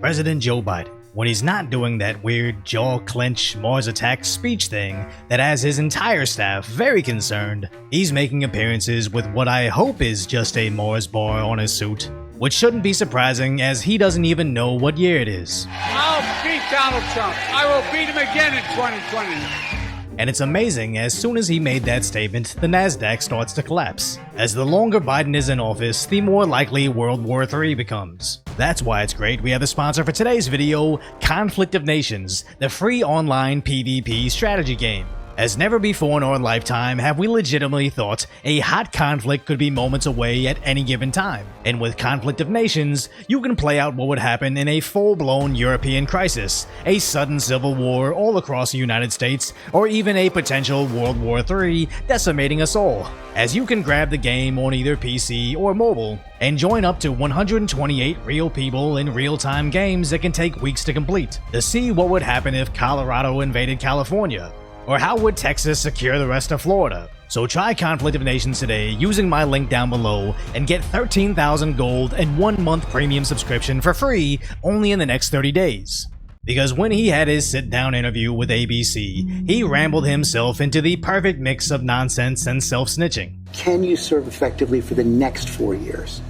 President Joe Biden, when he's not doing that weird jaw clench Mars attack speech thing that has his entire staff very concerned, he's making appearances with what I hope is just a Mars bar on his suit, which shouldn't be surprising as he doesn't even know what year it is. I'll beat Donald Trump. I will beat him again in 2020. And it's amazing, as soon as he made that statement, the Nasdaq starts to collapse. As the longer Biden is in office, the more likely World War III becomes. That's why it's great we have a sponsor for today's video, Conflict of Nations, the free online PvP strategy game. As never before in our lifetime have we legitimately thought a hot conflict could be moments away at any given time. And with Conflict of Nations, you can play out what would happen in a full-blown European crisis, a sudden civil war all across the United States, or even a potential World War III decimating us all. As you can grab the game on either PC or mobile, and join up to 128 real people in real-time games that can take weeks to complete, to see what would happen if Colorado invaded California. Or how would Texas secure the rest of Florida? So try Conflict of Nations today using my link down below and get 13,000 gold and 1 month premium subscription for free only in the next 30 days. Because when he had his sit-down interview with ABC, he rambled himself into the perfect mix of nonsense and self-snitching. Can you serve effectively for the next 4 years?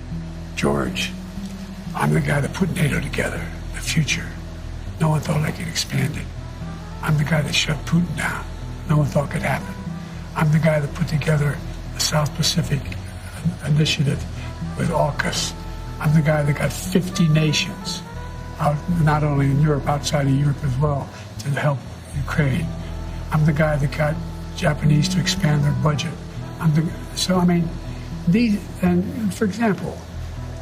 George, I'm the guy that put NATO together, the future. No one thought I could expand it. I'm the guy that shut Putin down. No one thought could happen. I'm the guy that put together the South Pacific Initiative with AUKUS. I'm the guy that got 50 nations, out, not only in Europe, outside of Europe as well, to help Ukraine. I'm the guy that got Japanese to expand their budget. For example,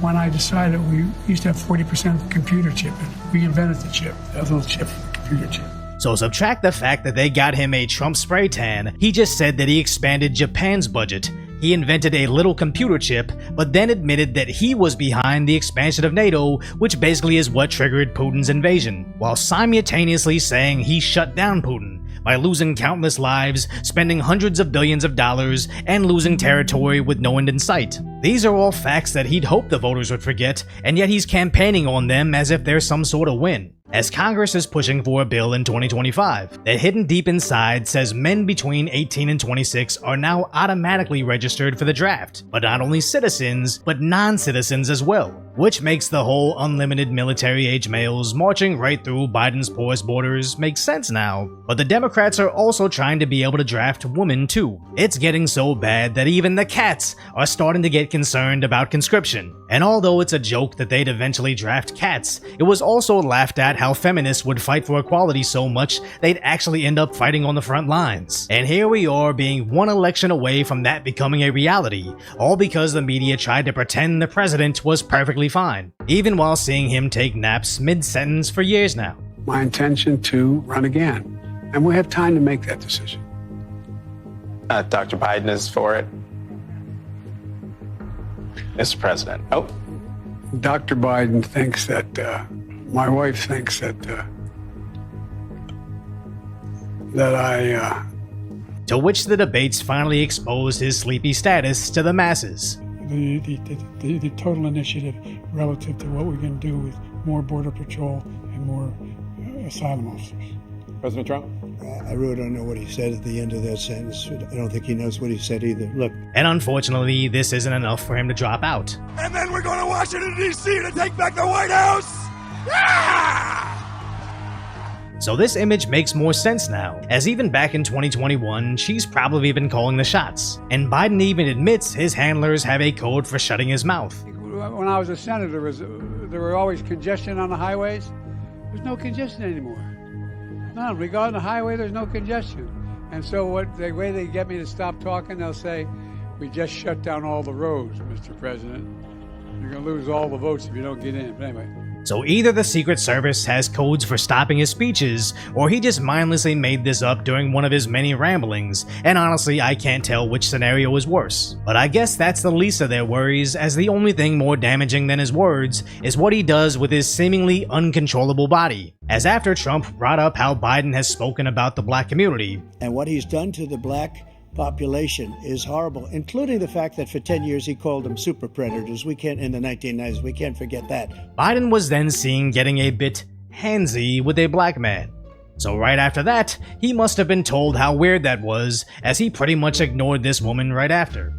when I decided we used to have 40% of the computer chip, and we invented the chip, that little chip for the computer chip. So subtract the fact that they got him a Trump spray tan, he just said that he expanded Japan's budget. He invented a little computer chip, but then admitted that he was behind the expansion of NATO, which basically is what triggered Putin's invasion, while simultaneously saying he shut down Putin by losing countless lives, spending hundreds of billions of dollars, and losing territory with no end in sight. These are all facts that he'd hoped the voters would forget, and yet he's campaigning on them as if they're some sort of win. As Congress is pushing for a bill in 2025 that hidden deep inside says men between 18 and 26 are now automatically registered for the draft, but not only citizens, but non-citizens as well, which makes the whole unlimited military-age males marching right through Biden's porous borders make sense now. But the Democrats are also trying to be able to draft women too. It's getting so bad that even the cats are starting to get concerned about conscription. And although it's a joke that they'd eventually draft cats, it was also laughed at how feminists would fight for equality so much they'd actually end up fighting on the front lines. And here we are being one election away from that becoming a reality, all because the media tried to pretend the president was perfectly fine, even while seeing him take naps mid-sentence for years now. My intention to run again, and we have time to make that decision. Dr. Biden is for it. Mr. President. Oh. Dr. Biden thinks that, my wife thinks that I... To which the debates finally exposed his sleepy status to the masses. The total initiative relative to what we're going to do with more Border Patrol and more asylum officers. President Trump? I really don't know what he said at the end of that sentence. I don't think he knows what he said either. Look. And unfortunately, this isn't enough for him to drop out. And then we're going to Washington, D.C. to take back the White House! Yeah! So this image makes more sense now, as even back in 2021, she's probably been calling the shots. And Biden even admits his handlers have a code for shutting his mouth. When I was a senator, there were always congestion on the highways. There's no congestion anymore. None. We go on the highway, there's no congestion. And so the way they get me to stop talking, they'll say, we just shut down all the roads, Mr. President. You're going to lose all the votes if you don't get in. But anyway. So either the Secret Service has codes for stopping his speeches, or he just mindlessly made this up during one of his many ramblings, and honestly I can't tell which scenario is worse. But I guess that's the least of their worries, as the only thing more damaging than his words is what he does with his seemingly uncontrollable body. As after Trump brought up how Biden has spoken about the black community, and what he's done to the black population is horrible, including the fact that for 10 years he called them super predators. We can't, in the 1990s, we can't forget that. Biden was then seen getting a bit handsy with a black man. So right after that, he must have been told how weird that was, as he pretty much ignored this woman right after.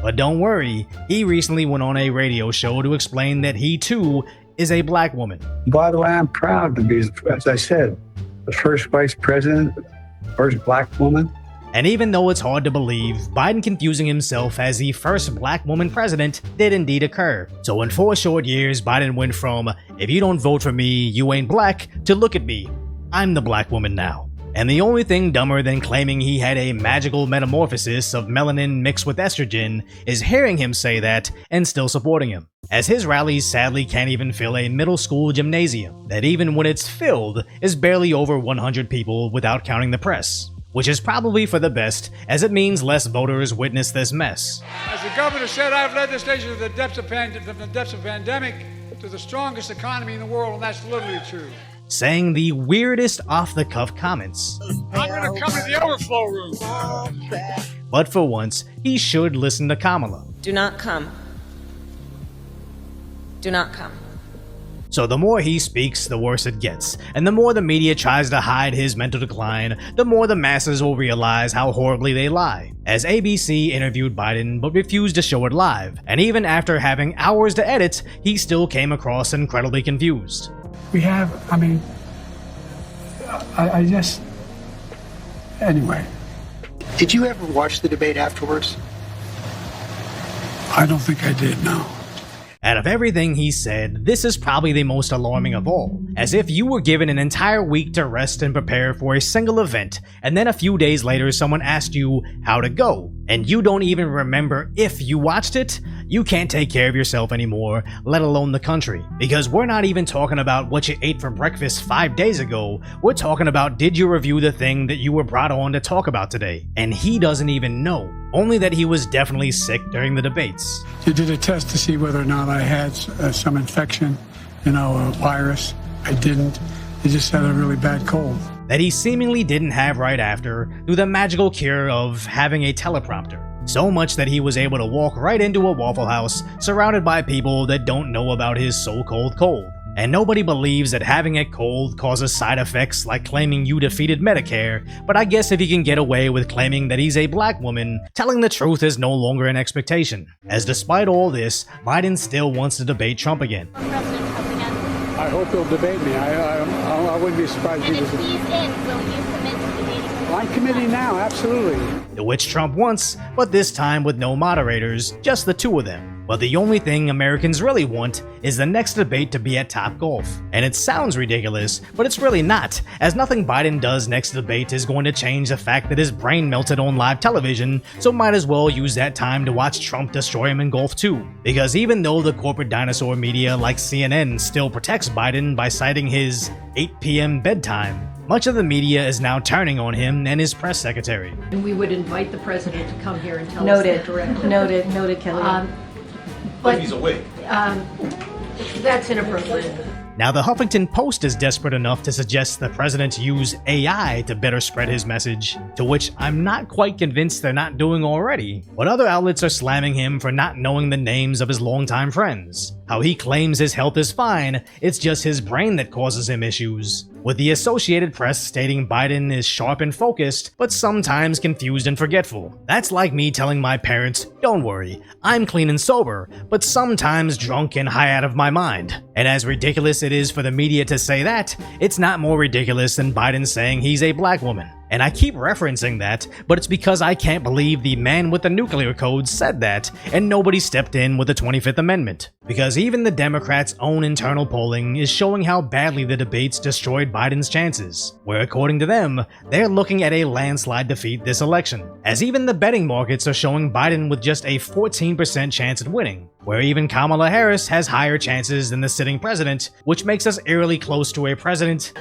But don't worry, he recently went on a radio show to explain that he too is a black woman. By the way, I'm proud to be, as I said, the first vice president, first black woman. And even though it's hard to believe, Biden confusing himself as the first black woman president did indeed occur. So in 4 short years, Biden went from, if you don't vote for me, you ain't black, to look at me, I'm the black woman now. And the only thing dumber than claiming he had a magical metamorphosis of melanin mixed with estrogen is hearing him say that and still supporting him, as his rallies sadly can't even fill a middle school gymnasium that even when it's filled is barely over 100 people without counting the press. Which is probably for the best, as it means less voters witness this mess. As the governor said, I've led this nation from the depths of pandemic to the strongest economy in the world, and that's literally true. Saying the weirdest off-the-cuff comments. I'm gonna come to the overflow room. But for once, he should listen to Kamala. Do not come. Do not come. So the more he speaks, the worse it gets, and the more the media tries to hide his mental decline, the more the masses will realize how horribly they lie. As ABC interviewed Biden but refused to show it live, and even after having hours to edit, he still came across incredibly confused. We have, I just, anyway. Did you ever watch the debate afterwards? I don't think I did, no. Out of everything he said, this is probably the most alarming of all, as if you were given an entire week to rest and prepare for a single event, and then a few days later someone asked you how to go, and you don't even remember if you watched it. You can't take care of yourself anymore, let alone the country. Because we're not even talking about what you ate for breakfast 5 days ago, we're talking about did you review the thing that you were brought on to talk about today, and he doesn't even know. Only that he was definitely sick during the debates. You did a test to see whether or not I had some infection, a virus. I didn't. They just had a really bad cold. That he seemingly didn't have right after, through the magical cure of having a teleprompter. So much that he was able to walk right into a Waffle House, surrounded by people that don't know about his so-called cold. And nobody believes that having a cold causes side effects like claiming you defeated Medicare, but I guess if he can get away with claiming that he's a black woman, telling the truth is no longer an expectation. As despite all this, Biden still wants to debate Trump again. I hope he'll debate me. I wouldn't be surprised if he was. If he's in, will you commit to debating him? I'm committing now, absolutely. To which Trump wants, but this time with no moderators, just the two of them. But the only thing Americans really want is the next debate to be at Topgolf. And it sounds ridiculous, but it's really not, as nothing Biden does next debate is going to change the fact that his brain melted on live television, so might as well use that time to watch Trump destroy him in golf too. Because even though the corporate dinosaur media like CNN still protects Biden by citing his 8 p.m. bedtime, much of the media is now turning on him and his press secretary. And we would invite the president to come here and tell us that directly. Noted, Kelly. But he's awake. That's inappropriate. Now, the Huffington Post is desperate enough to suggest the president use AI to better spread his message, to which I'm not quite convinced they're not doing already. But other outlets are slamming him for not knowing the names of his longtime friends. How he claims his health is fine, it's just his brain that causes him issues. With the Associated Press stating Biden is sharp and focused, but sometimes confused and forgetful. That's like me telling my parents, don't worry, I'm clean and sober, but sometimes drunk and high out of my mind. And as ridiculous it is for the media to say that, it's not more ridiculous than Biden saying he's a black woman. And I keep referencing that, but it's because I can't believe the man with the nuclear code said that, and nobody stepped in with the 25th Amendment. Because even the Democrats' own internal polling is showing how badly the debates destroyed Biden's chances, where according to them, they're looking at a landslide defeat this election. As even the betting markets are showing Biden with just a 14% chance at winning, where even Kamala Harris has higher chances than the sitting president, which makes us eerily close to a president.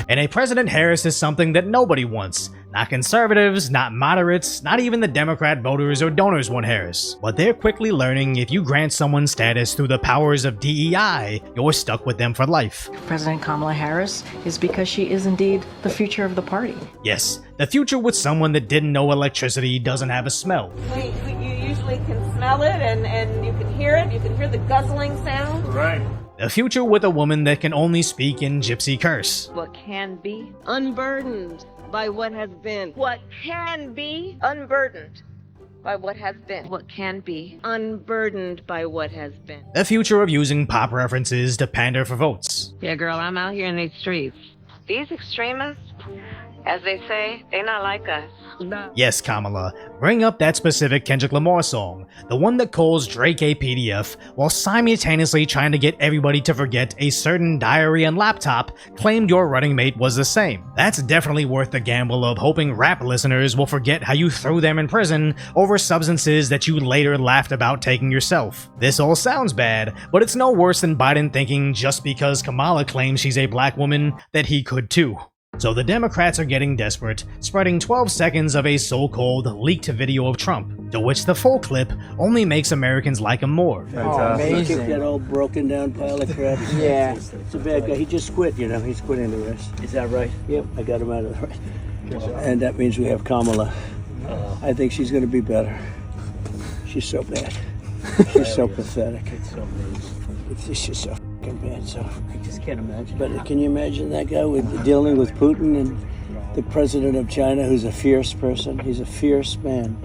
And a President Harris is something that nobody wants, Not conservatives, not moderates, not even the Democrat voters or donors want Harris. But they're quickly learning if you grant someone status through the powers of DEI, you're stuck with them for life. President Kamala Harris is because she is indeed the future of the party. Yes, the future with someone that didn't know electricity doesn't have a smell. You usually can smell it and you can hear it. You can hear the guzzling sound. Right. The future with a woman that can only speak in gypsy curse. What can be unburdened by what has been. What can be unburdened by what has been. What can be unburdened by what has been. The future of using pop references to pander for votes. Yeah, girl, I'm out here in these streets. These extremists, as they say, they not like us. Yes, Kamala, bring up that specific Kendrick Lamar song, the one that calls Drake a PDF, while simultaneously trying to get everybody to forget a certain diary and laptop claimed your running mate was the same. That's definitely worth the gamble of hoping rap listeners will forget how you threw them in prison over substances that you later laughed about taking yourself. This all sounds bad, but it's no worse than Biden thinking just because Kamala claims she's a black woman that he could too. So the Democrats are getting desperate, spreading 12 seconds of a so-called leaked video of Trump, to which the full clip only makes Americans like him more. Amazing. That old broken down pile of crap. Yeah. It's a bad guy. He just quit, you know. He's quitting the rest. Is that right? Yep, I got him out of the race. And that means we have Kamala. I think she's going to be better. She's so bad. She's so pathetic. It's just so fucking bad. So I just can't imagine. But can you imagine that guy dealing with Putin and the president of China, who's a fierce person? He's a fierce man.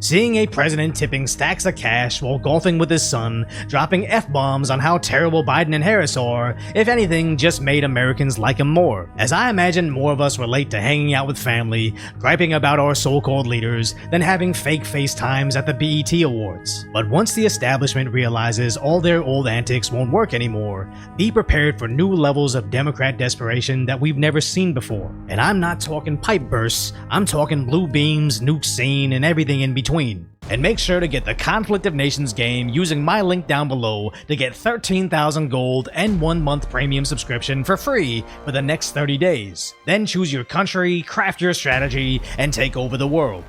Seeing a president tipping stacks of cash while golfing with his son, dropping F-bombs on how terrible Biden and Harris are, if anything, just made Americans like him more. As I imagine more of us relate to hanging out with family, griping about our so-called leaders, than having fake FaceTimes at the BET Awards. But once the establishment realizes all their old antics won't work anymore, be prepared for new levels of Democrat desperation that we've never seen before. And I'm not talking pipe bursts, I'm talking blue beams, nuke scene, and everything in between. And make sure to get the Conflict of Nations game using my link down below to get 13,000 gold and 1 month premium subscription for free for the next 30 days. Then choose your country, craft your strategy, and take over the world.